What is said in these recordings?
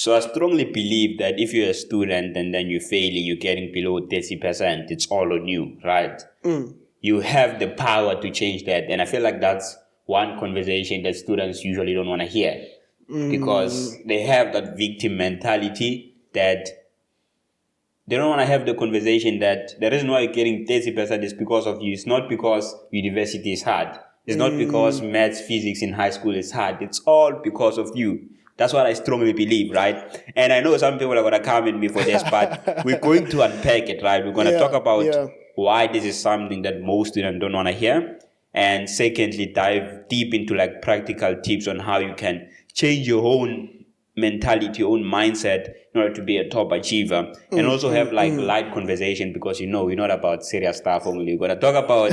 So I strongly believe that if you're a student and then you're failing, you're getting below 30%, it's all on you, right? You have the power to change that. And I feel like that's one conversation that students usually don't want to hear because they have that victim mentality that they don't want to have the conversation that the reason why you're getting 30% is because of you. It's not because university is hard. It's not because maths, physics in high school is hard. It's all because of you. That's what I strongly believe, right? And I know some people are going to come at me for this, but we're going to unpack it, right? We're going to talk about why this is something that most students don't want to hear. And secondly, dive deep into like practical tips on how you can change your own mentality, your own mindset in order to be a top achiever. And also have like light conversation because we're not about serious stuff only. We're going to talk about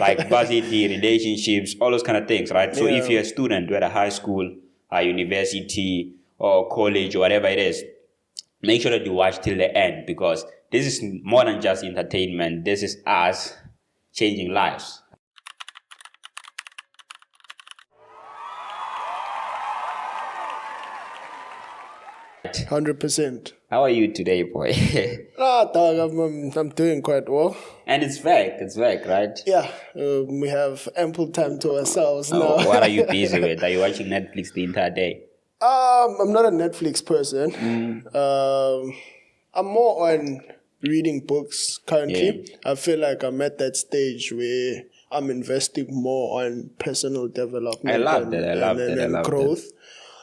like varsity, relationships, all those kind of things, right? So if you're a student, whether high school, university, or college, or whatever it is, make sure that you watch till the end because this is more than just entertainment. This is us changing lives. right. 100%. How are you today, boy? Dog, I'm doing quite well. And it's back, right? Yeah, we have ample time to ourselves now. What are you busy with? Are you watching Netflix the entire day? I'm not a Netflix person. I'm more on reading books currently. Yeah. I feel like I'm at that stage where I'm investing more on personal development. I love that. Growth.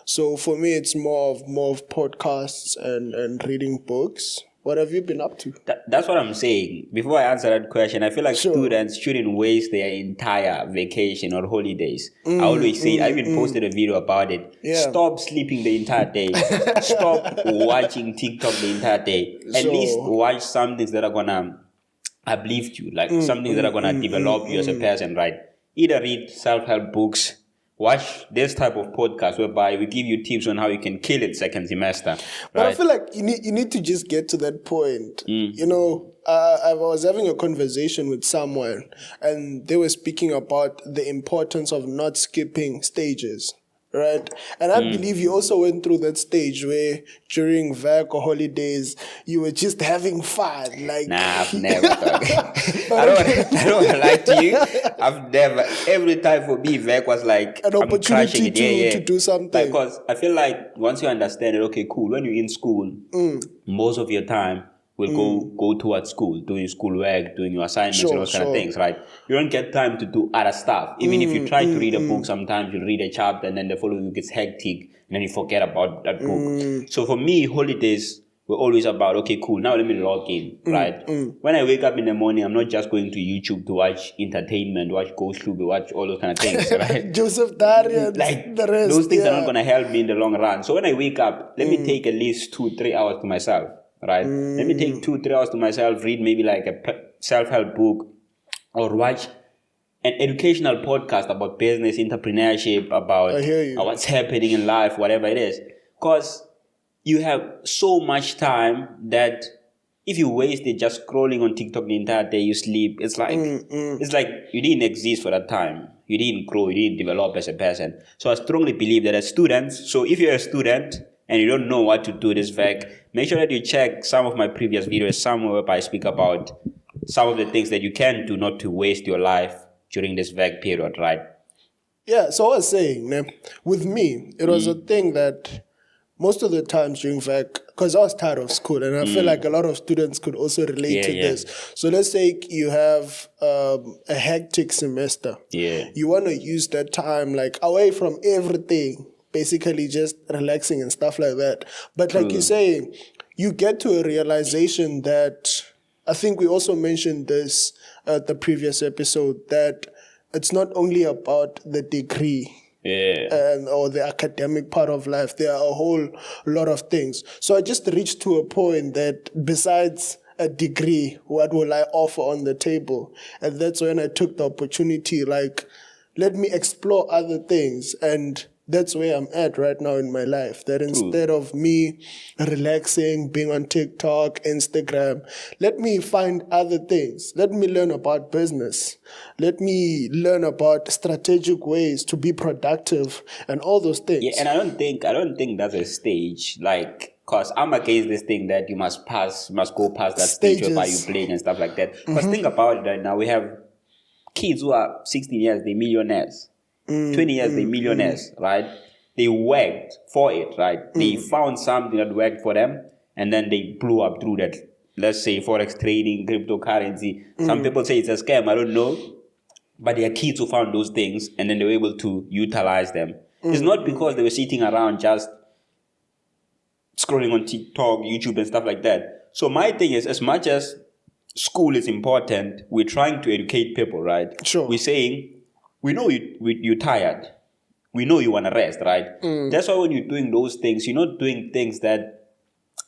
So for me, it's more of podcasts and reading books. What have you been up to? That's what I'm saying. Before I answer that question, I feel like students shouldn't waste their entire vacation or holidays. I always say, I even posted a video about it. Yeah. Stop sleeping the entire day. Stop watching TikTok the entire day. At least watch some things that are going to uplift you, like some things that are going to develop you as a person, right? Either read self-help books, watch this type of podcast whereby we give you tips on how you can kill it second semester. Right? But I feel like you need to just get to that point. You know, I was having a conversation with someone and they were speaking about the importance of not skipping stages. Right. And I believe you also went through that stage where during vac or holidays, you were just having fun. Like, nah, I've never I don't want to lie to you. I've never, every time for me, vac was like an opportunity to do something. Because I feel like once you understand it, okay, cool. When you're in school, most of your time will go towards school, doing schoolwork, doing your assignments, and those kind of things, right? You don't get time to do other stuff. Even if you try to read a book, sometimes you read a chapter and then the following week it's hectic and then you forget about that book. So for me, holidays were always about, okay, cool, now let me log in, right? When I wake up in the morning, I'm not just going to YouTube to watch entertainment, watch Ghost Tube, watch all those kind of things, right? Joseph Darian, like the rest. Those things are not going to help me in the long run. So when I wake up, let me take at least 2-3 hours to myself. Right? Let me take 2-3 hours to myself, read maybe like a self-help book or watch an educational podcast about business, entrepreneurship, about what's happening in life, whatever it is. Because you have so much time that if you waste it just scrolling on TikTok the entire day, you sleep. It's like you didn't exist for that time. You didn't grow, you didn't develop as a person. So I strongly believe that as students, so if you're a student and you don't know what to do this vac, make sure that you check some of my previous videos, somewhere where I speak about some of the things that you can do not to waste your life during this vac period, right? Yeah, so I was saying, with me, it was a thing that most of the times during vac, because I was tired of school, and I feel like a lot of students could also relate to this. So let's say you have a hectic semester. Yeah. You want to use that time like away from everything, basically just relaxing and stuff like that. But like you say, you get to a realization that, I think we also mentioned this at the previous episode, that it's not only about the degree or the academic part of life. There are a whole lot of things. So I just reached to a point that besides a degree, what will I offer on the table? And that's when I took the opportunity, like, let me explore other things. And that's where I'm at right now in my life. That instead of me relaxing, being on TikTok, Instagram, let me find other things. Let me learn about business. Let me learn about strategic ways to be productive and all those things. Yeah, and I don't think that's a stage. Like, cause I'm against this thing that you must go past that stage whereby you playing and stuff like that. Because think about it right now, we have kids who are 16 years, they're millionaires. 20 years, they're millionaires, right? They worked for it, right? They found something that worked for them, and then they blew up through that. Let's say forex trading, cryptocurrency. Some people say it's a scam, I don't know. But there are kids who found those things, and then they were able to utilize them. It's not because they were sitting around just scrolling on TikTok, YouTube, and stuff like that. So my thing is, as much as school is important, we're trying to educate people, right? Sure. We're saying, we know you're tired. We know you want to rest, right? That's why when you're doing those things, you're not doing things that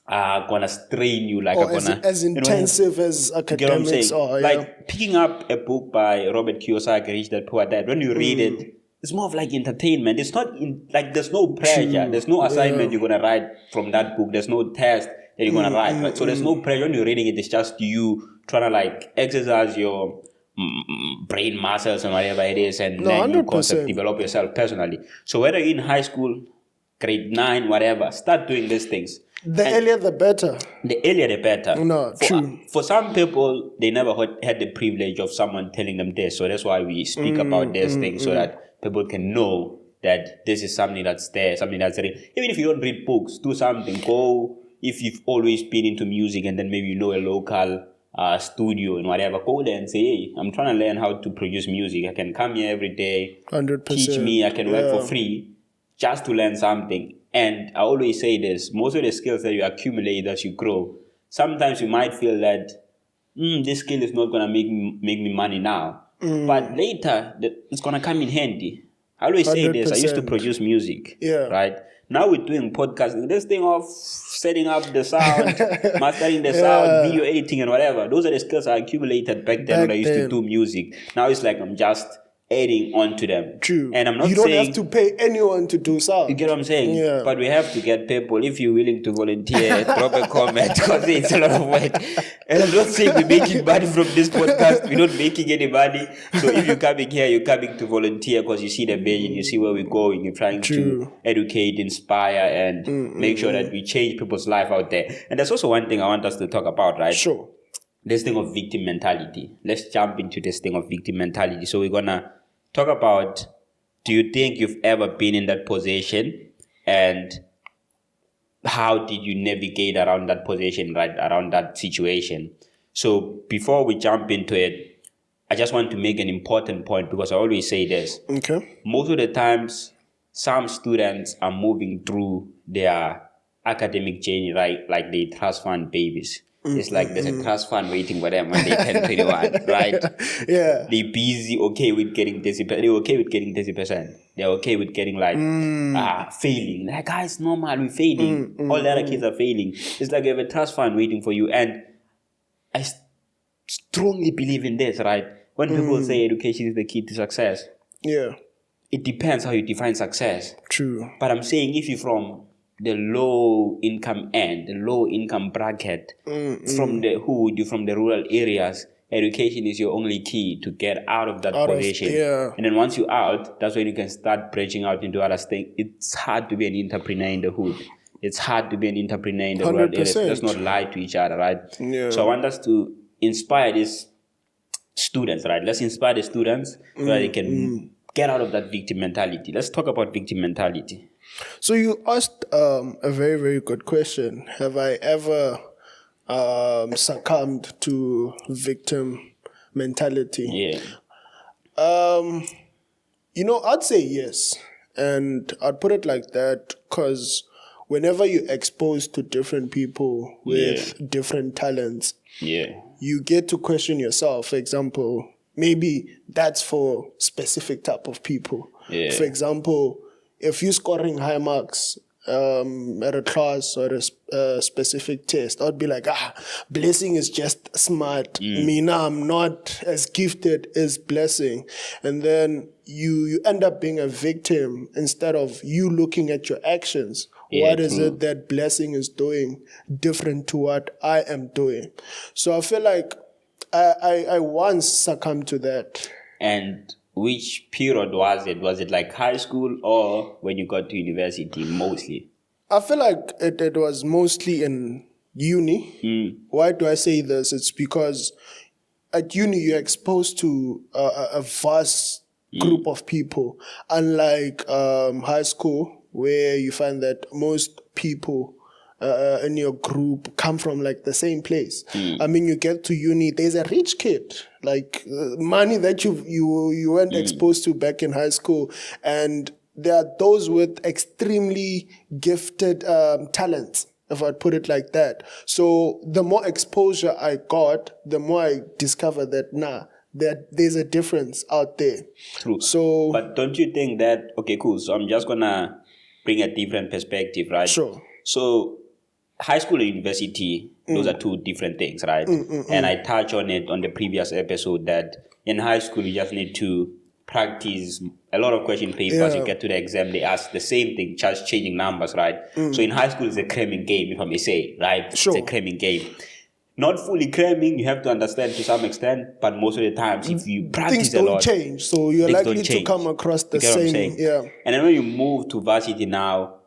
are going to strain you. Like, or as intensive as academics are. Like picking up a book by Robert Kiyosaki, Rich Dad Poor Dad, when you read it, it's more of like entertainment. It's not like there's no pressure. There's no assignment you're going to write from that book. There's no test that you're going to write. Right? So there's no pressure when you're reading it. It's just you trying to like exercise your brain muscles and whatever it is, and then you develop yourself personally. So whether you're in high school, grade 9, whatever, start doing these things. The earlier the better. The earlier the better. No, true. For some people, they never had the privilege of someone telling them this. So that's why we speak about these things, so that people can know that this is something that's there, something that's real. Even if you don't read books, do something. Go, if you've always been into music and then maybe you know a local studio and whatever, go there and say, hey, I'm trying to learn how to produce music. I can come here every day, 100%. teach me, I can work for free just to learn something. And I always say this, most of the skills that you accumulate as you grow, sometimes you might feel that this skill is not going to make me money now. But later, it's going to come in handy. I always say this, I used to produce music, right? Now we're doing podcasting. This thing of setting up the sound, mastering the sound, video editing and whatever. Those are the skills I accumulated back then when I used to do music. Now it's like I'm just adding on to them. True. And I'm not saying... You don't have to pay anyone to do sound. You get what I'm saying? Yeah. But we have to get people. If you're willing to volunteer, drop a comment, because it's a lot of work. And I'm not saying we're making money from this podcast. We're not making any money. So if you're coming here, you're coming to volunteer because you see the vision, you see where we're going. You're trying to educate, inspire, and make sure that we change people's life out there. And there's also one thing I want us to talk about, right? Sure. This thing of victim mentality. Let's jump into this thing of victim mentality. So we're going to talk about, do you think you've ever been in that position, and how did you navigate around that position, right, around that situation? So before we jump into it, I just want to make an important point, because I always say this. Okay. Most of the times, some students are moving through their academic journey, right, like they trust fund babies. It's like there's a trust fund waiting for them when they turn 21, right? Yeah. They're busy, okay with getting 30%. They're okay with getting 30%. They're okay with getting like failing. Like, guys, normal, we're failing. All the other kids are failing. It's like you have a trust fund waiting for you. And I strongly believe in this, right? When people say education is the key to success, it depends how you define success. True. But I'm saying if you're from the low income end, the low income bracket, from the hood, you're from the rural areas, education is your only key to get out of that position. And then once you're out, that's when you can start branching out into other things. It's hard to be an entrepreneur in the hood. It's hard to be an entrepreneur in the rural areas. Let's not lie to each other, right? So I want us to inspire these students, right? Let's inspire the students so that they can get out of that victim mentality. Let's talk about victim mentality. So you asked a very, very good question. Have I ever succumbed to victim mentality? Yeah. I'd say yes. And I'd put it like that because whenever you're exposed to different people with different talents, you get to question yourself. For example, maybe that's for specific type of people. For example, if you're scoring high marks at a class or a specific test, I'd be like, Blessing is just smart. I'm not as gifted as Blessing. And then you end up being a victim instead of you looking at your actions. What is it that Blessing is doing different to what I am doing? So I feel like I once succumbed to that. And which period was it? Was it like high school or when you got to university mostly? I feel like it was mostly in uni. Why do I say this? It's because at uni you're exposed to a vast group of people, unlike high school where you find that most people in your group come from like the same place. I mean, you get to uni, there's a rich kid, like money that you weren't exposed to back in high school, and there are those with extremely gifted talents, if I put it like that. So the more exposure I got, the more I discovered that there's a difference out there. True. So, but don't you think that, okay, cool, so I'm just gonna bring a different perspective, right? Sure. So high school and university, those are two different things, right? And I touched on it on the previous episode that in high school you just need to practice a lot of question papers. You get to the exam, they ask the same thing, just changing numbers, right? So in high school it's a cramming game, if I may say, right? Sure. It's a cramming game. Not fully cramming, you have to understand to some extent, but most of the times if you practice things don't change, so you're likely to come across the same. Yeah. And then when you move to varsity now,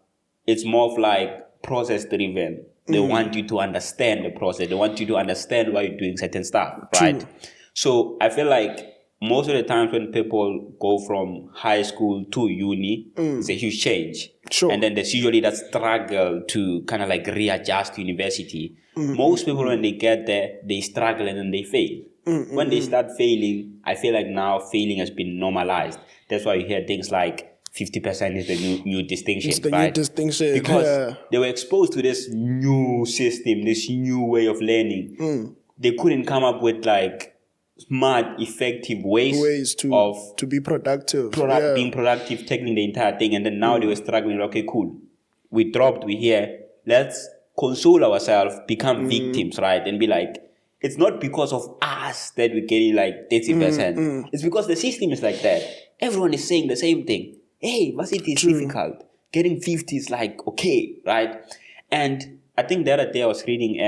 it's more of like process driven. They want you to understand the process. They want you to understand why you're doing certain stuff, right? True. So I feel like most of the times when people go from high school to uni, it's a huge change. Sure. And then there's usually that struggle to kind of like readjust to university. Most people, when they get there, they struggle and then they fail. When they start failing, I feel like now failing has been normalized. That's why you hear things like 50% is the new distinction. It's the right? new distinction. Because they were exposed to this new system, this new way of learning. They couldn't come up with like smart, effective ways to be productive. Being productive, taking the entire thing. And then now they were struggling. Okay, cool. We dropped, we here. Let's console ourselves, become victims, right? And be like, it's not because of us that we're getting like 30%. It's because the system is like that. Everyone is saying the same thing. Hey, varsity is difficult. Getting 50 is like, okay, right? And I think the other day I was reading,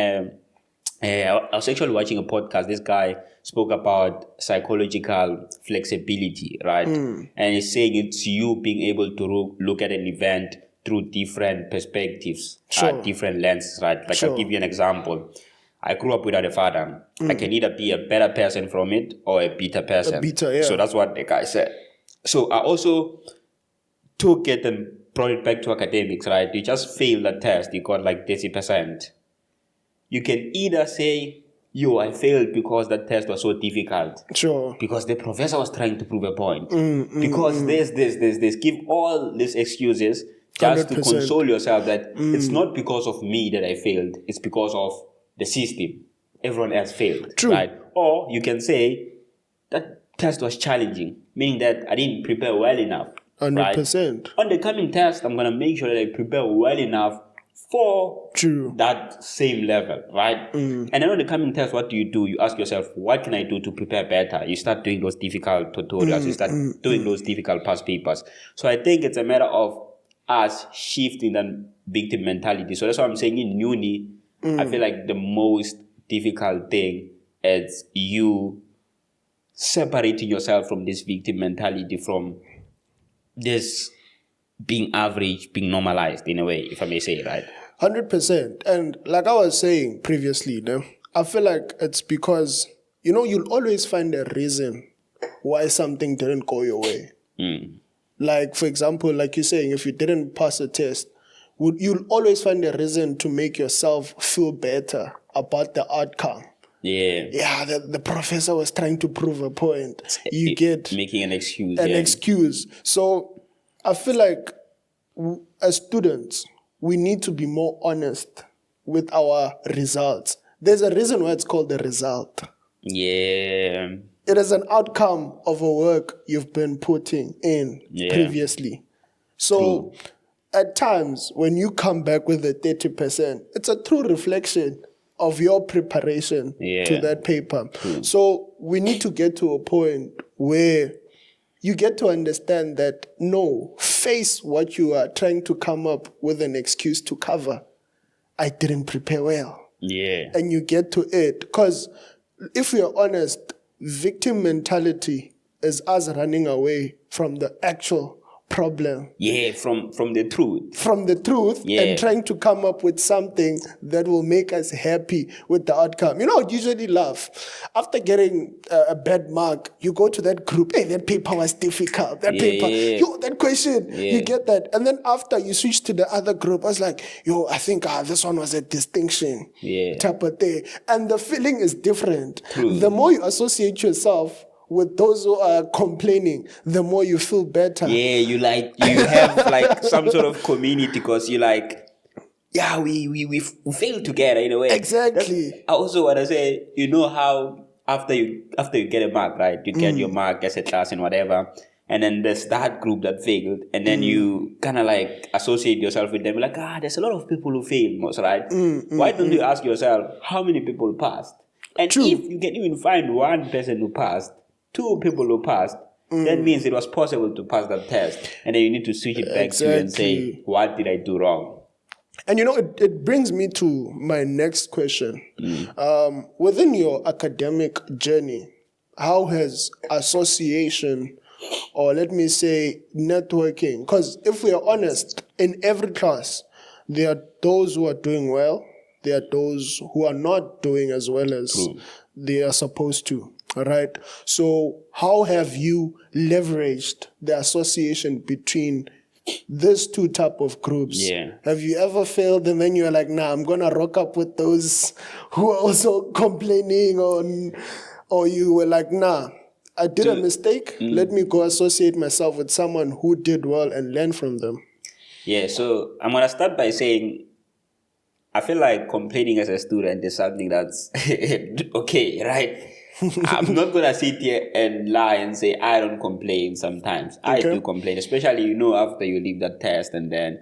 I was actually watching a podcast. This guy spoke about psychological flexibility, right? And he's saying it's you being able to look at an event through different perspectives, different lenses, right? Like I'll give you an example. I grew up without a father. I can either be a better person from it or a bitter person. A bitter, yeah. So that's what the guy said. So I also took it and brought it back to academics, right? You just failed the test. You got like 30%. You can either say, I failed because that test was so difficult. Sure. Because the professor was trying to prove a point. Because this. Give all these excuses just 100%. To console yourself that it's not because of me that I failed. It's because of the system. Everyone else failed. True. Right? Or you can say, that test was challenging, meaning that I didn't prepare well enough. 100%. Right? On the coming test, I'm going to make sure that I prepare well enough for that same level, right? And then on the coming test, what do? You ask yourself, what can I do to prepare better? You start doing those difficult tutorials. You start doing those difficult past papers. So I think it's a matter of us shifting that victim mentality. So that's why I'm saying in uni, I feel like the most difficult thing is you separating yourself from this victim mentality, from this being average, being normalized in a way, if I may say, right? 100%. And like I was saying previously, I feel like it's because, you'll always find a reason why something didn't go your way. Like, for example, like you're saying, if you didn't pass a test, you'll always find a reason to make yourself feel better about the outcome. Yeah, the professor was trying to prove a point. You get making an excuse. Excuse. So I feel like as students, we need to be more honest with our results. There's a reason why it's called the result. Yeah. It is an outcome of a work you've been putting in previously. So at times when you come back with a 30%, it's a true reflection of your preparation to that paper. So we need to get to a point where you get to understand that no, face what you are trying to come up with an excuse to cover. I didn't prepare well. Yeah. And you get to it. Because if we are honest, victim mentality is us running away from the actual problem. Yeah, from the truth. From the truth and trying to come up with something that will make us happy with the outcome. You know, I'd usually laugh. After getting a bad mark, you go to that group, hey, that paper was difficult. That paper, yo, that question, you get that. And then after you switch to the other group, I was like, yo, I think this one was a distinction type of thing. And the feeling is different. The more you associate yourself with those who are complaining, the more you feel better. Yeah, you have like some sort of community because you like, yeah, we fail together in a way. Exactly. I also want to say, you know how after you get a mark, right? You get your mark as a class and whatever, and then there's that group that failed, and then you kind of like associate yourself with them. Like, there's a lot of people who failed, most right? Why don't you ask yourself how many people passed? And if you can even find one person who passed, 2 people who passed, that means it was possible to pass that test. And then you need to switch it back to you and say, what did I do wrong? And you know, it brings me to my next question. Within your academic journey, how has association, or let me say networking, because if we are honest, in every class, there are those who are doing well, there are those who are not doing as well as they are supposed to. Right. So how have you leveraged the association between these 2 type of groups? Yeah. Have you ever failed and then you're like, nah, I'm going to rock up with those who are also complaining or you were like, nah, I did a mistake. Let me go associate myself with someone who did well and learn from them. Yeah. So I'm going to start by saying, I feel like complaining as a student is something that's okay, right? I'm not going to sit here and lie and say I don't complain sometimes. I do complain, especially, you know, after you leave that test and then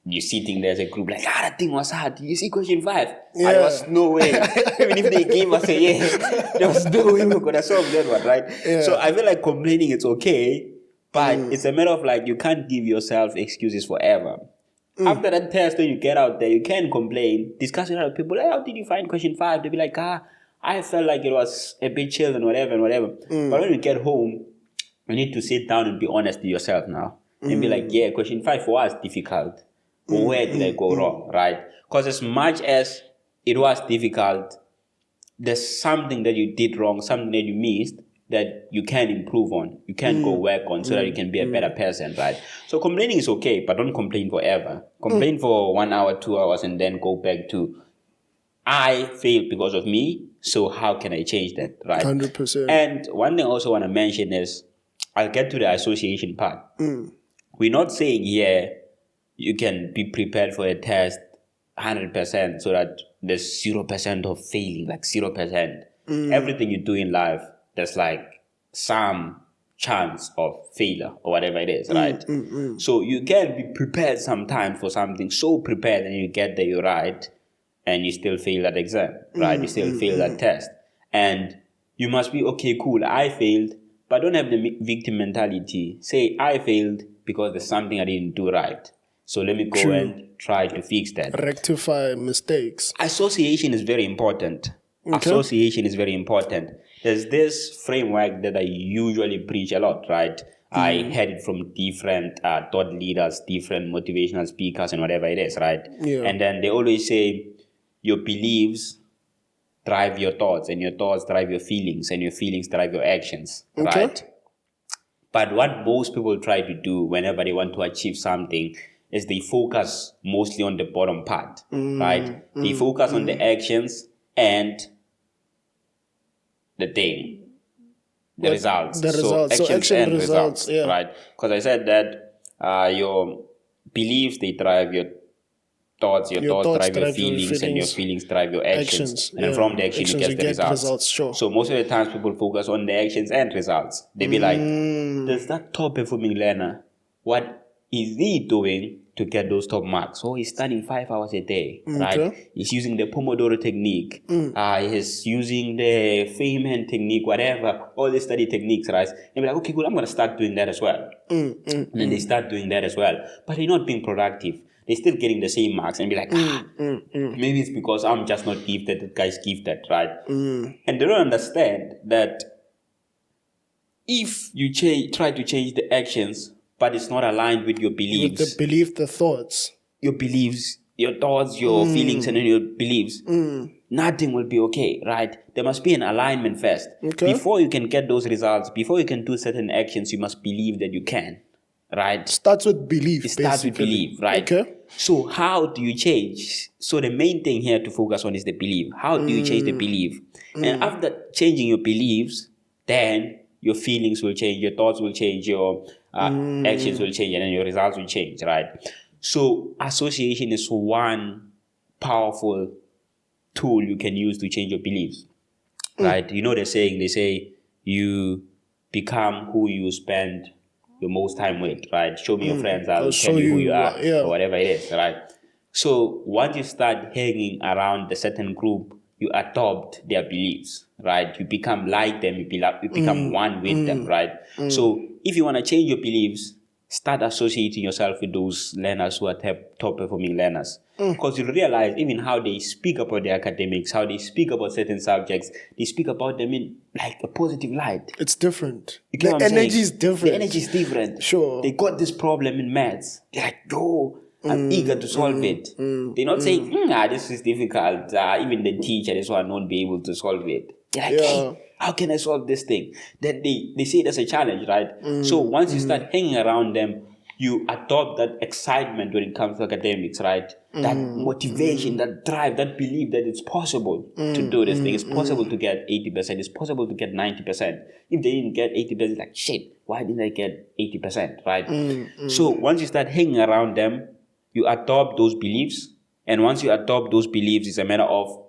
you're sitting there as a group like, that thing was hard. You see question 5? There was no way. Even if they gave us a there was no way we were going to solve that one, right? So I feel like complaining is okay, but it's a matter of like you can't give yourself excuses forever. After that test, when you get out there, you can complain, discuss with other people. Hey, how did you find question 5? They'll be like, I felt like it was a bit chill and whatever. But when you get home, you need to sit down and be honest with yourself now. And be like, yeah, question 5 was difficult. But where did I go wrong, right? Because as much as it was difficult, there's something that you did wrong, something that you missed that you can improve on. You can go work on so that you can be a better person, right? So complaining is okay, but don't complain forever. Complain for 1 hour, 2 hours, and then go back to, I failed because of me, so how can I change that, right? 100%. And one thing I also want to mention is, I'll get to the association part. We're not saying, you can be prepared for a test 100% so that there's 0% of failing, like 0%. Everything you do in life, there's like some chance of failure or whatever it is, right? So you can be prepared sometimes for something, so prepared, and you get there, you're right, and you still fail that exam, right? You still fail that test. And you must be, okay, cool, I failed, but don't have the victim mentality. Say, I failed because there's something I didn't do right. So let me go and try to fix that. Rectify mistakes. Association is very important. Association is very important. There's this framework that I usually preach a lot, right? I heard it from different thought leaders, different motivational speakers, and whatever it is, right? And then they always say, your beliefs drive your thoughts, and your thoughts drive your feelings, and your feelings drive your actions, right? But what most people try to do whenever they want to achieve something is they focus mostly on the bottom part, right? They focus on the actions and the thing, the results. So actions and results, right? Because I said that your beliefs, they drive your thoughts, your thoughts drive your feelings, and your feelings drive your actions. And then from the action, you get the results. So most of the times, people focus on the actions and results. They be like, there's that top performing learner. What is he doing to get those top marks. So he's studying 5 hours a day, right? Okay. He's using the Pomodoro technique. He's using the Reframe technique, whatever, all the study techniques, right? And be like, okay, cool, I'm going to start doing that as well. And then they start doing that as well. But they're not being productive. They're still getting the same marks and be like, maybe it's because I'm just not gifted, that guy's gifted, right? And they don't understand that if you try to change the actions, but it's not aligned with your beliefs, With the belief, the thoughts. your beliefs, your thoughts, your feelings, and then your beliefs, nothing will be okay, right? There must be an alignment first. Okay. Before you can get those results, before you can do certain actions, you must believe that you can, right? Starts with belief. It starts with belief, right? Okay. So how do you change? So the main thing here to focus on is the belief. How do you change the belief? And after changing your beliefs, then your feelings will change, your thoughts will change, your actions will change, and then your results will change, right? So association is one powerful tool you can use to change your beliefs, right? You know the saying, they say you become who you spend your most time with, right? Show me your friends, I'll tell you who you are, or whatever it is, right? So once you start hanging around a certain group, you adopt their beliefs, right? You become like them, you become one with them, right? So if you want to change your beliefs, start associating yourself with those learners who are top performing learners. Because you realize even how they speak about their academics, how they speak about certain subjects, they speak about them in like a positive light. It's different. You get The energy is different. The energy is different. Sure. They got this problem in maths. They're like, yo, I'm eager to solve it. They're not saying, this is difficult. Even the teacher, this one won't be able to solve it. They're like, hey, how can I solve this thing? Then they see it as a challenge, right? So once you start hanging around them, you adopt that excitement when it comes to academics, right? That motivation, that drive, that belief that it's possible to do this thing. It's possible to get 80%. It's possible to get 90%. If they didn't get 80%, it's like, shit, why didn't I get 80%, right? So once you start hanging around them, you adopt those beliefs. And once you adopt those beliefs, it's a matter of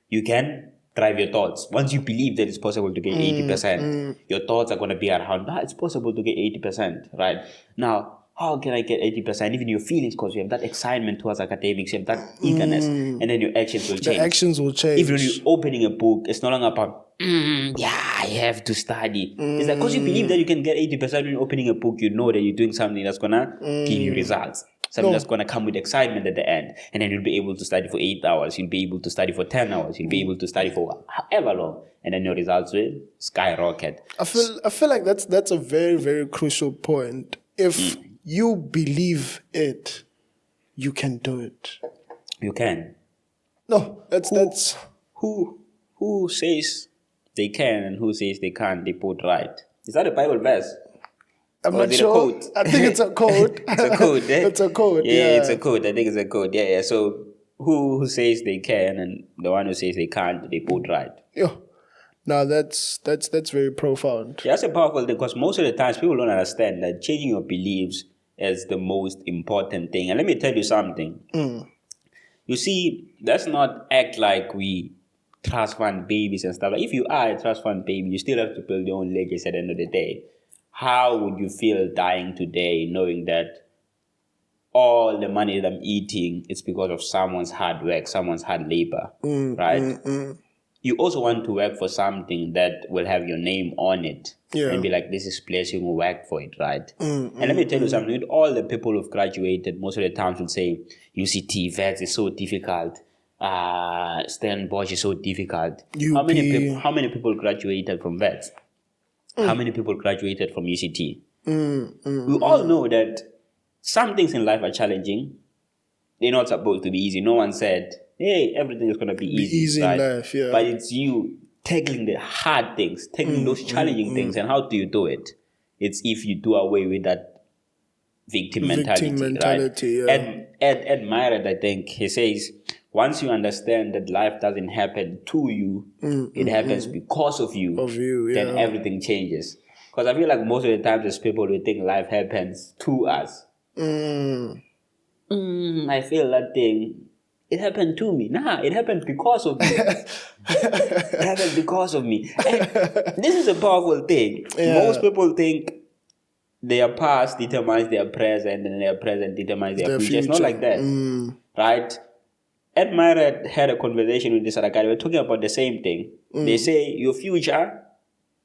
you can drive your thoughts. Once you believe that it's possible to get 80%, your thoughts are going to be around, it's possible to get 80%, right? Now, how can I get 80%? Even your feelings, because you have that excitement towards academics, you have that eagerness, and then your actions will change. The actions will change. Even when you're opening a book, it's no longer about, I have to study. It's like, because you believe that you can get 80% when you're opening a book, you know that you're doing something that's going to give you results. Something that's going to come with excitement at the end. And then you'll be able to study for 8 hours. You'll be able to study for 10 hours. You'll be able to study for however long. And then your results will skyrocket. I feel like that's a very, very crucial point. If you believe it, you can do it. You can. No, that's who says they can and who says they can't, they both right. Is that a Bible verse? I'm not sure. I think it's a code. It's a code. It's a code. Yeah, it's a code. I think it's a code. Yeah. So who says they can and the one who says they can't, they both right. Yeah. Now that's very profound. Yeah, that's a powerful thing because most of the times people don't understand that changing your beliefs is the most important thing. And let me tell you something. You see, let's not act like we trust fund babies and stuff. Like if you are a trust fund baby, you still have to build your own legacy at the end of the day. How would you feel dying today knowing that all the money that I'm eating is because of someone's hard work, someone's hard labor, right? You also want to work for something that will have your name on it and be like, this is place you will work for it, right? And let me tell you something, with all the people who've graduated, most of the times would say, UCT, VETS is so difficult. Stellenbosch is so difficult. How many people graduated from VETS? How many people graduated from UCT? We all know that some things in life are challenging. They're not supposed to be easy. No one said, hey, everything is going to be easy right? in life, yeah. But it's you tackling the hard things, tackling those challenging things. And how do you do it? It's if you do away with that victim mentality, right? Yeah. Ed Myrick, I think, he says, once you understand that life doesn't happen to you, it happens because of you, then everything changes. Because I feel like most of the times as people, we think life happens to us. I feel that thing, it happened to me. Nah, it happened because of me. It happened because of me. And this is a powerful thing. Yeah. Most people think their past determines their present, and their present determines their future. It's not like that, right? Ed Myra had a conversation with this other guy. We were talking about the same thing. They say your future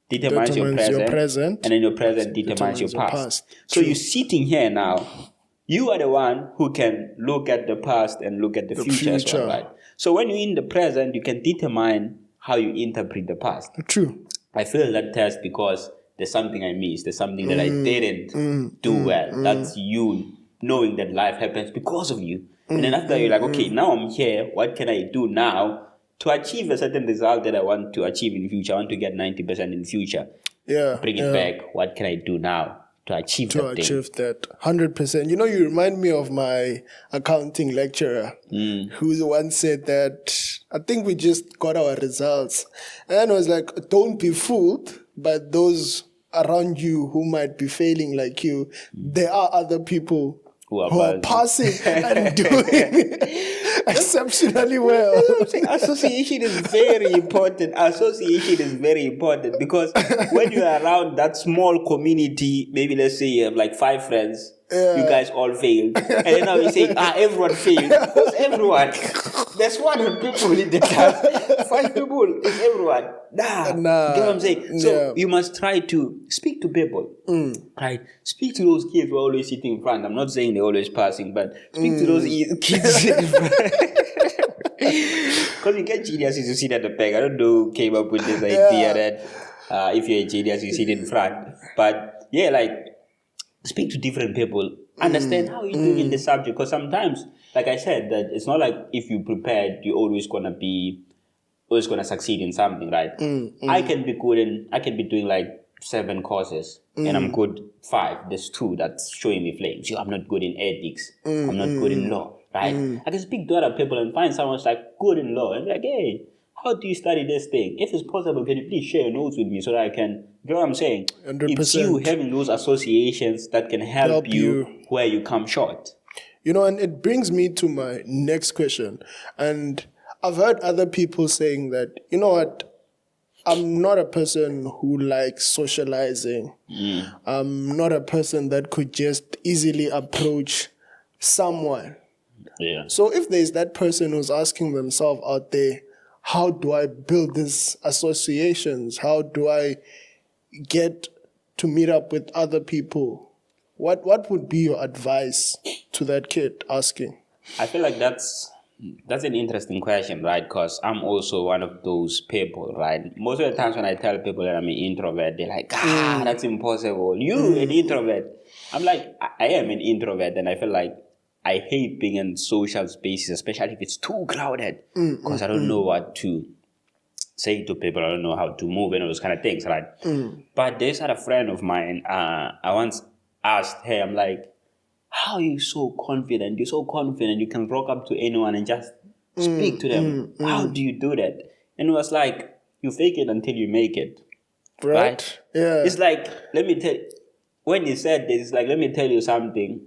determines your present, and then your present determines your past. So you're sitting here now. You are the one who can look at the past and look at the future as well, right? So when you're in the present, you can determine how you interpret the past. True. I feel that test because there's something I missed. There's something that I didn't do well. That's you knowing that life happens because of you. And then after you're like, okay, now I'm here. What can I do now to achieve a certain result that I want to achieve in the future? I want to get 90% in the future. Yeah. Bring it back. What can I do now to achieve that thing? To achieve that. 100%. You know, you remind me of my accounting lecturer who once said that, I think we just got our results. And I was like, don't be fooled by those around you who might be failing like you. There are other people who are passing and doing exceptionally well. Association is very important. Association is very important because when you are around that small community, maybe let's say you have like 5 friends, you guys all failed. And then now you say, everyone failed. Who's everyone? There's 100 people in the class. 5 people is everyone. Nah. You get what I'm saying? So you must try to speak to people. Right? Speak to those kids who are always sitting in front. I'm not saying they're always passing, but speak to those kids sitting in front. Because you get geniuses who sit at the back. I don't know who came up with this idea that if you're a genius, you sit in front. But yeah, like, speak to different people. Understand how you're doing in the subject. Because sometimes, like I said, that it's not like if you prepared, you're always gonna succeed in something, right? I can be good in, I can be doing like 7 courses and I'm good 5. There's 2 that's showing me flames. I'm not good in ethics. I'm not good in law, right? I can speak to other people and find someone who's like good in law and be like, hey, how do you study this thing? If it's possible, can you please share your notes with me so that I can, you know what I'm saying? 100%. It's you having those associations that can help you where you come short. You know, and it brings me to my next question. And I've heard other people saying that, you know what, I'm not a person who likes socializing. I'm not a person that could just easily approach someone. Yeah. So if there's that person who's asking themselves out there, how do I build these associations? How do I get to meet up with other people? What would be your advice to that kid asking? I feel like that's an interesting question, right? Because I'm also one of those people, right? Most of the times when I tell people that I'm an introvert, they're like, that's impossible. You, an introvert. I'm like, I am an introvert, and I feel like I hate being in social spaces, especially if it's too crowded, because I don't know what to say to people. I don't know how to move and all those kind of things, right? But there's a friend of mine, I once asked her, I'm like, how are you so confident? You're so confident you can walk up to anyone and just speak to them. How do you do that? And it was like, you fake it until you make it. Right? Yeah. It's like, let me tell you, when he said this, it's like, let me tell you something.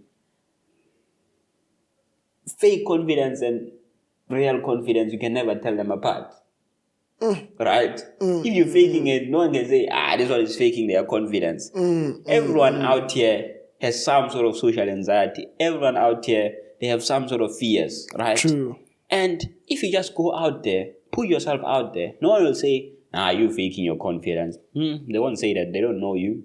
Fake confidence and real confidence, you can never tell them apart. Right? If you're faking it, no one can say, this one is faking their confidence. Everyone out here has some sort of social anxiety. Everyone out here, they have some sort of fears, right? True. And if you just go out there, put yourself out there, no one will say, you're faking your confidence. They won't say that. They don't know you.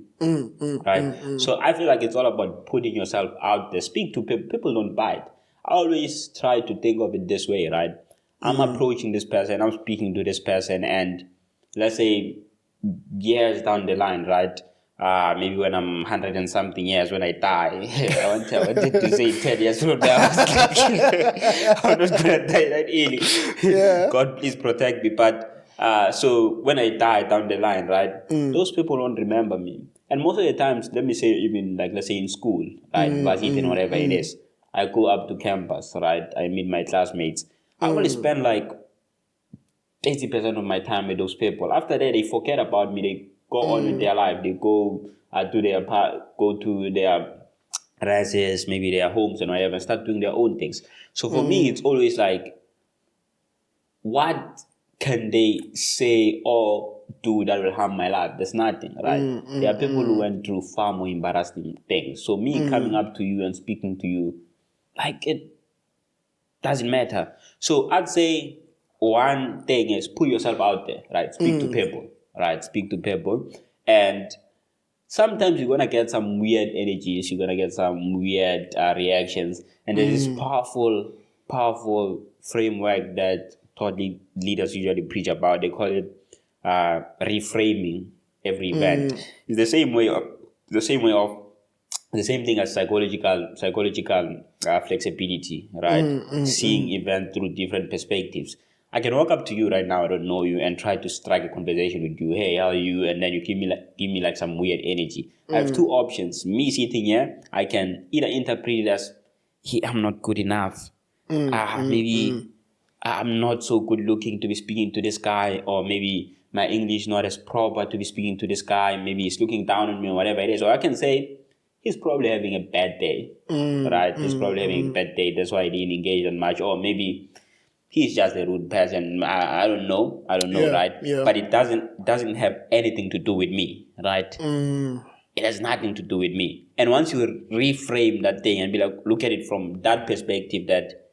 Right? So I feel like it's all about putting yourself out there. Speak to people. People don't bite. I always try to think of it this way, right? I'm approaching this person, I'm speaking to this person, and let's say years down the line, right? Maybe when I'm 100 and something years, when I die, I wanted to say 10 years from now. I'm not gonna die that early. Yeah. God, please protect me. But so when I die down the line, right? Those people won't remember me. And most of the times, let me say, even like let's say in school, right, varsity and whatever it is, I go up to campus, right? I meet my classmates. I only spend like 80% of my time with those people. After that, they forget about me. They go on with their life. They go to their races, maybe their homes and whatever, and start doing their own things. So for me, it's always like, what can they say or do that will harm my life? There's nothing, right? There are people who went through far more embarrassing things. So me coming up to you and speaking to you, like, it doesn't matter. So I'd say one thing is put yourself out there, right? Speak to people, right? Speak to people. And sometimes you're going to get some weird energies. You're going to get some weird reactions. And there's this powerful framework that thought leaders usually preach about. They call it reframing every event. It's the same way of the same thing as psychological flexibility, right? Seeing events through different perspectives. I can walk up to you right now, I don't know you, and try to strike a conversation with you. Hey, how are you? And then you give me like some weird energy. I have two options. Me sitting here, I can either interpret it as, hey, I'm not good enough. Maybe I'm not so good looking to be speaking to this guy, or maybe my English not as proper to be speaking to this guy. Maybe he's looking down on me or whatever it is. Or I can say, he's probably having a bad day, right? He's probably having a bad day. That's why he didn't engage on much. Or maybe he's just a rude person. I don't know, right? Yeah. But it doesn't have anything to do with me, right? It has nothing to do with me. And once you reframe that thing and be like, look at it from that perspective, that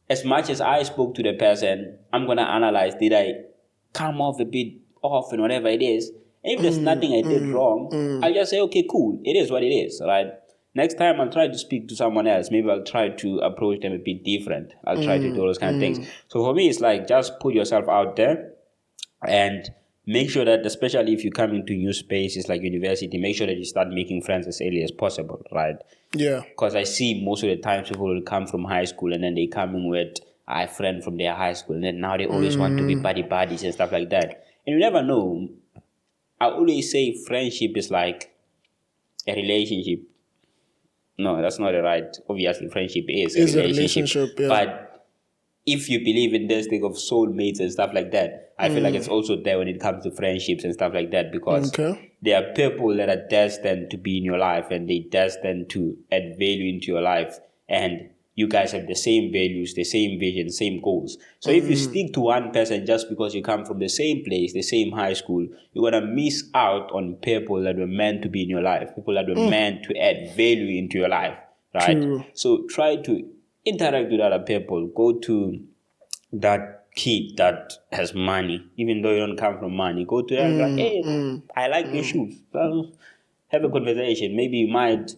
as much as I spoke to the person, I'm gonna analyze, did I come off a bit off and whatever it is. And if there's nothing I did wrong, I'll just say, okay, cool. It is what it is, right? Next time I'll try to speak to someone else. Maybe I'll try to approach them a bit different. I'll try to do those kind of things. So for me, it's like, just put yourself out there and make sure that, especially if you come into new spaces like university, make sure that you start making friends as early as possible, right? Yeah. Because I see most of the time people will come from high school and then they come in with a friend from their high school, and then now they always want to be buddies and stuff like that. And you never know. I always say friendship is like a relationship. No, that's not the right. Obviously, friendship is a relationship. Yeah. But if you believe in this thing of soulmates and stuff like that, I feel like it's also there when it comes to friendships and stuff like that, because there are people that are destined to be in your life, and they destined to add value into your life, and you guys have the same values, the same vision, same goals. So if you stick to one person just because you come from the same place, the same high school, you're going to miss out on people that were meant to be in your life, people that were meant to add value into your life, right? True. So try to interact with other people. Go to that kid that has money, even though you don't come from money. Go to them like, hey, I like your shoes. Well, have a conversation. Maybe you might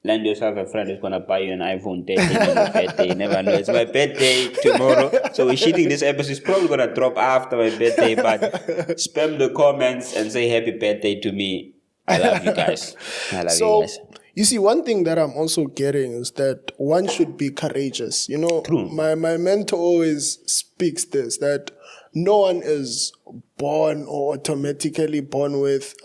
land yourself a friend who's gonna buy you an iPhone 13 on your birthday. You never know. It's my birthday tomorrow. So we're shooting this episode. It's probably gonna drop after my birthday, but spam the comments and say happy birthday to me. I love you guys. I love you guys. You see, one thing that I'm also getting is that one should be courageous. You know, True. my mentor always speaks this, that no one is born or automatically born with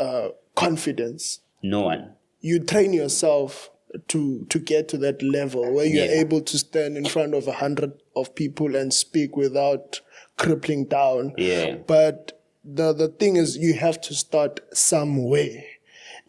confidence. No one. You train yourself to get to that level where you're able to stand in front of 100 of people and speak without crippling down. Yeah. But the thing is, you have to start somewhere.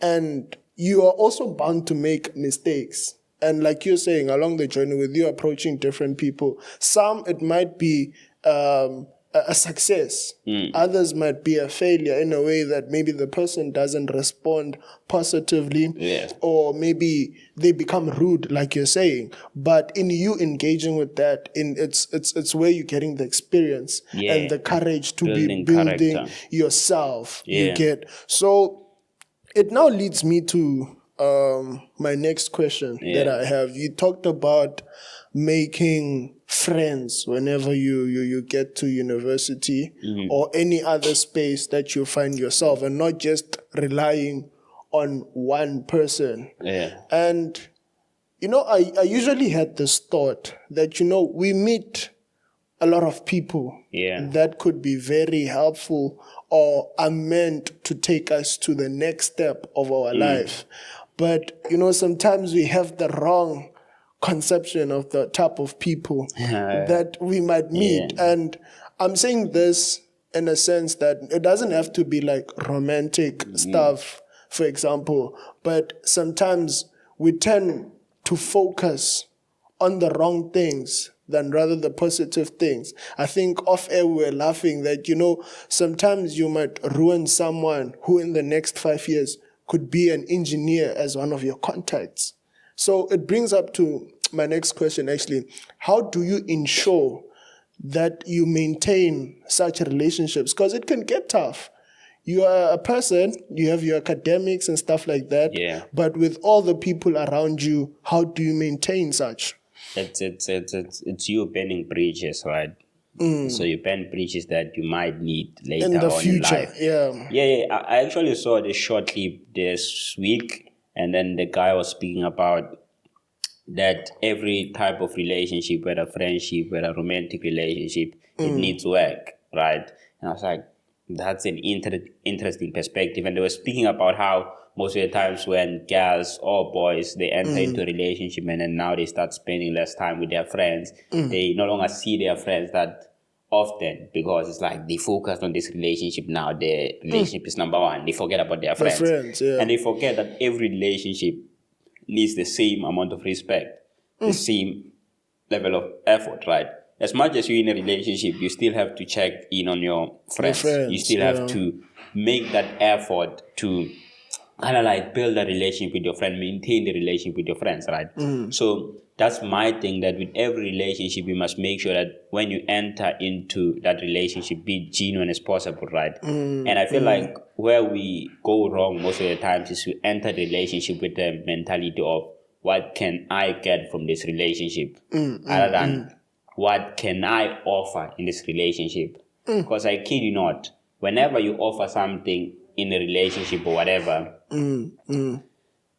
And you are also bound to make mistakes. And like you're saying, along the journey with you approaching different people, some it might be a success. Others might be a failure in a way that maybe the person doesn't respond positively, or maybe they become rude, like you're saying. But in you engaging with that, it's where you're getting the experience and the courage to be building yourself. You get. So it now leads me to my next question that I have. You talked about making friends whenever you get to university or any other space that you find yourself, and not just relying on one person. And I usually had this thought that we meet a lot of people that could be very helpful or are meant to take us to the next step of our life. But sometimes we have the wrong conception of the type of people that we might meet. And I'm saying this in a sense that it doesn't have to be like romantic stuff, for example, but sometimes we tend to focus on the wrong things than rather the positive things. I think off air we were laughing that, sometimes you might ruin someone who in the next 5 years could be an engineer as one of your contacts. So it brings up to my next question actually. How do you ensure that you maintain such relationships? Because it can get tough. You are a person, you have your academics and stuff like that. Yeah. But with all the people around you, how do you maintain such? It's you burning bridges, right? So you burn bridges that you might need later In the on future, in life. yeah. Yeah. I actually saw this short clip this week, and then the guy was speaking about that every type of relationship, whether friendship, whether romantic relationship, it needs work, right? And I was like, that's an interesting perspective. And they were speaking about how most of the times when girls or boys, they enter into a relationship and then now they start spending less time with their friends, they no longer see their friends that often because it's like they focus on this relationship now. Their relationship is number one. They forget about their friends. Yeah. And they forget that every relationship needs the same amount of respect, the same level of effort, right? As much as you're in a relationship, you still have to check in on your friends. You still have to make that effort to kind of like build a relationship with your friend, maintain the relationship with your friends, right? So that's my thing, that with every relationship, you must make sure that when you enter into that relationship, be genuine as possible, right? And I feel like where we go wrong most of the times is we enter the relationship with the mentality of what can I get from this relationship, other than what can I offer in this relationship. Because I kid you not, whenever you offer something in a relationship or whatever,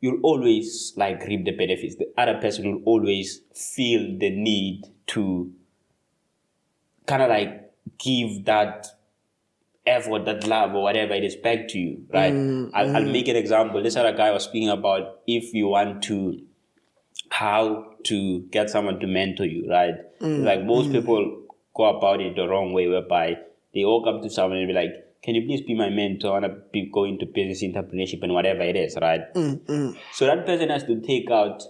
you'll always like reap the benefits. The other person will always feel the need to kind of like give that effort, that love or whatever it is back to you, right? I'll make an example. This other guy was speaking about if you want to, how to get someone to mentor you, right? It's like most people go about it the wrong way, whereby they walk up to someone and be like, can you please be my mentor? I want to be going to business entrepreneurship and whatever it is, right? So that person has to take out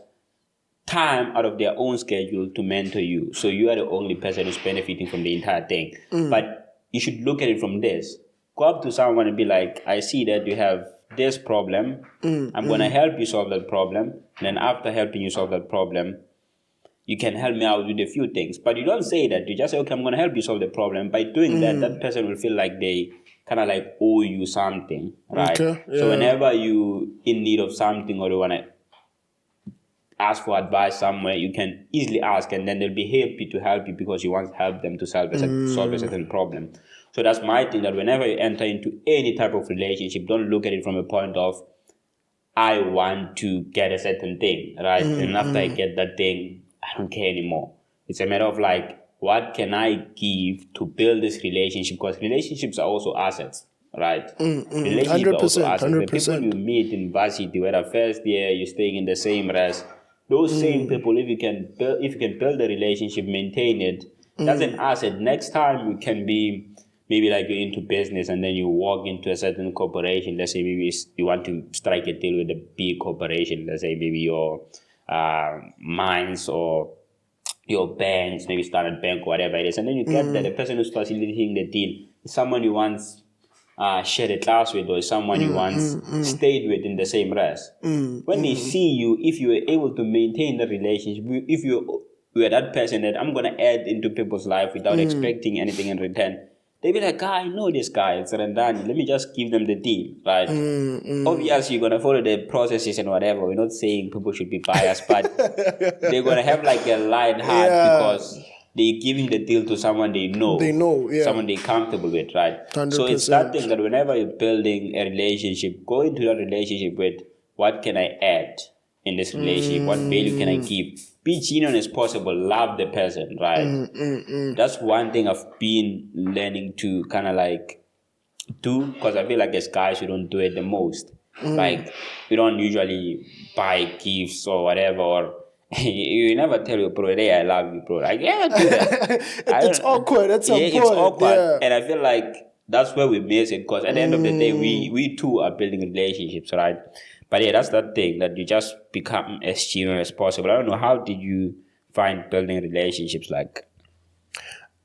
time out of their own schedule to mentor you. So you are the only person who's benefiting from the entire thing. But you should look at it from this. Go up to someone and be like, I see that you have this problem. I'm going to help you solve that problem. And then after helping you solve that problem, you can help me out with a few things. But you don't say that. You just say, okay, I'm going to help you solve the problem. By doing that, that person will feel like they kind of like owe you something, right? Okay, yeah. So whenever you in need of something or you want to ask for advice somewhere, you can easily ask, and then they'll be happy to help you because you want to help them to solve a certain problem. So that's my thing, that whenever you enter into any type of relationship, don't look at it from a point of, I want to get a certain thing, right? And after I get that thing, I don't care anymore. It's a matter of like, what can I give to build this relationship? Because relationships are also assets, right? Relationships are also 100%, assets. The people 100%. you meet in varsity, whether first year you're staying in the same res, those same people, if you can build a relationship, maintain it, that's an asset. Next time you can be maybe like you're into business and then you walk into a certain corporation. Let's say maybe you want to strike a deal with a big corporation. Let's say maybe your mines or your banks, maybe Standard Bank, whatever it is. And then you get that the person who's facilitating the deal is someone you once shared a class with, or someone you once stayed with in the same res. When they see you, if you were able to maintain the relationship, if you were that person that I'm going to add into people's life without expecting anything in return, they be like, I know this guy, it's Rendani. Let me just give them the deal, right? Obviously, you're going to follow the processes and whatever. We're not saying people should be biased, but they're going to have like a light heart because they're giving the deal to someone they know. Someone they're comfortable with, right? 100%. So it's that thing that whenever you're building a relationship, go into that relationship with, what can I add in this relationship? What value can I give? Be genuine as possible. Love the person, right? That's one thing I've been learning to kind of like do, because I feel like as guys, we don't do it the most. Like, we don't usually buy gifts or whatever, or you never tell your bro, hey, I love you, bro. Like, yeah, do that. It's awkward. That's it's awkward. And I feel like that's where we miss it, because at the end of the day, we too are building relationships, right? But yeah, that's that thing, that you just become as genuine as possible. I don't know, how did you find building relationships like?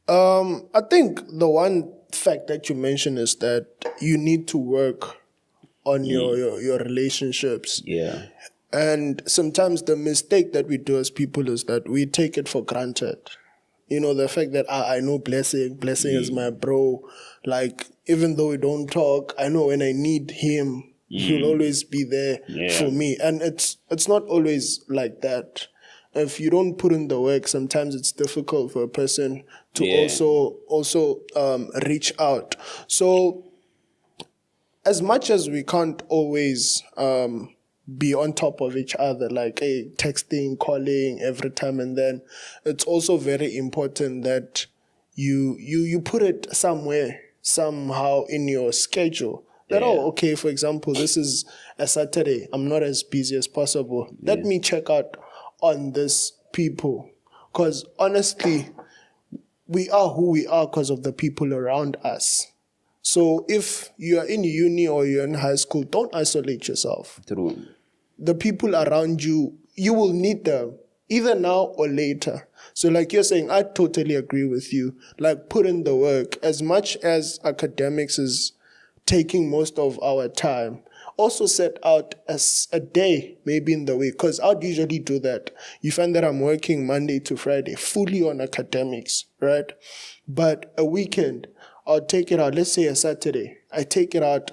I think the one fact that you mentioned is that you need to work on your relationships. Yeah. And sometimes the mistake that we do as people is that we take it for granted. You know, the fact that I know Blessing is my bro. Like, even though we don't talk, I know when I need him, he'll always be there for me. And it's not always like that. If you don't put in the work, sometimes it's difficult for a person to also reach out. So as much as we can't always be on top of each other, like texting, calling every time and then, it's also very important that you put it somewhere, somehow in your schedule. That, okay, for example, this is a Saturday. I'm not as busy as possible. Let me check out on these people. Because honestly, we are who we are because of the people around us. So if you are in uni or you're in high school, don't isolate yourself. True. The people around you, you will need them either now or later. So like you're saying, I totally agree with you. Like, put in the work. As much as academics is taking most of our time, also set out as a day maybe in the week, because I'd usually do that. You find that I'm working Monday to Friday fully on academics, right? But a weekend, I'll take it out. Let's say a Saturday, I take it out,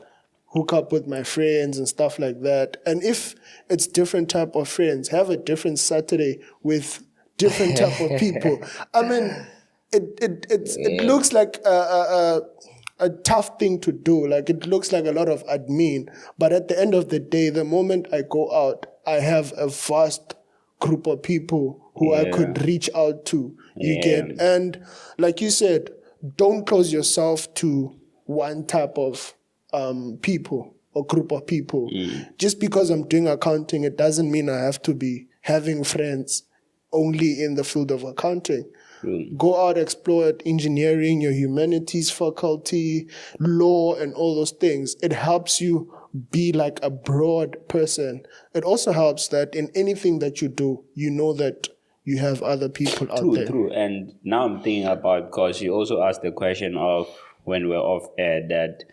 hook up with my friends and stuff like that. And if it's different type of friends, have a different Saturday with different type of people. I mean, it looks like a tough thing to do. Like, it looks like a lot of admin. But at the end of the day, the moment I go out, I have a vast group of people who I could reach out to. You get? And like you said, don't close yourself to one type of people or group of people. Just because I'm doing accounting, it doesn't mean I have to be having friends only in the field of accounting. Go out, explore at engineering, your humanities faculty, law, and all those things. It helps you be like a broad person. It also helps that in anything that you do, you know that you have other people out there. True. And now I'm thinking about, because you also asked the question of when we're off air, that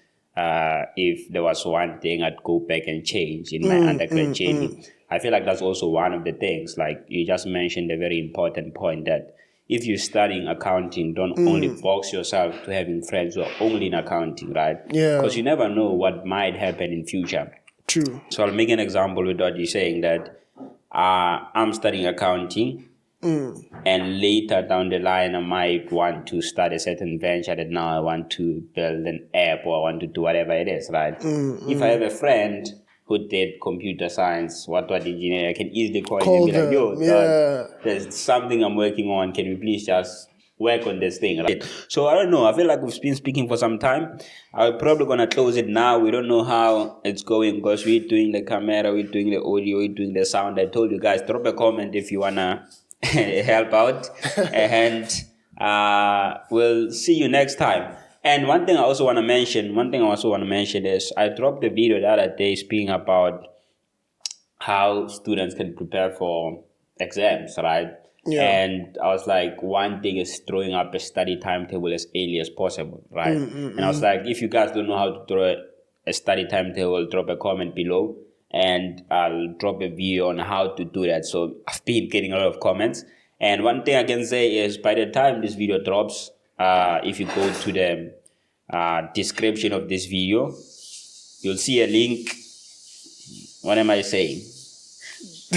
if there was one thing I'd go back and change in my undergrad journey. I feel like that's also one of the things. Like, you just mentioned a very important point, that if you're studying accounting, don't only box yourself to having friends who are only in accounting, right? Yeah. Because you never know what might happen in future. True. So I'll make an example with what you're saying, that I'm studying accounting, and later down the line, I might want to start a certain venture that now I want to build an app, or I want to do whatever it is, right? If I have a friend who did computer science, what engineering, I can easily call him and be like, yo, there's something I'm working on. Can you please just work on this thing, right? So I don't know. I feel like we've been speaking for some time. I'm probably going to close it now. We don't know how it's going, because we're doing the camera, we're doing the audio, we're doing the sound. I told you guys, drop a comment if you want to help out. And we'll see you next time. And one thing I also want to mention is I dropped a video the other day speaking about how students can prepare for exams, right? Yeah. And I was like, one thing is throwing up a study timetable as early as possible, right? And I was like, if you guys don't know how to throw a study timetable, drop a comment below, and I'll drop a video on how to do that. So I've been getting a lot of comments. And one thing I can say is, by the time this video drops, if you go to the description of this video, you'll see a link. What am I saying?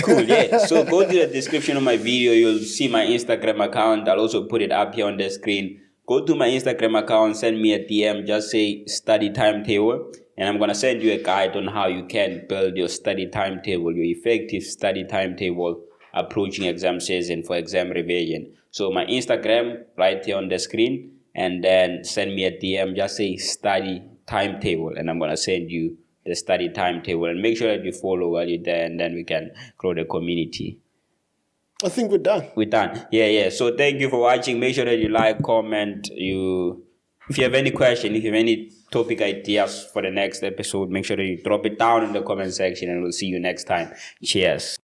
Cool, yeah. So go to the description of my video. You'll see my Instagram account. I'll also put it up here on the screen. Go to my Instagram account, send me a DM, just say study timetable, and I'm going to send you a guide on how you can build your study timetable, your effective study timetable approaching exam season for exam revision. So my Instagram right here on the screen, and then send me a DM, just say study timetable, and I'm going to send you the study timetable, and make sure that you follow while you're there, and then we can grow the community. I think we're done. We're done. Yeah. So thank you for watching. Make sure that you like, comment. If you have any question, if you have any topic ideas for the next episode, make sure that you drop it down in the comment section, and we'll see you next time. Cheers.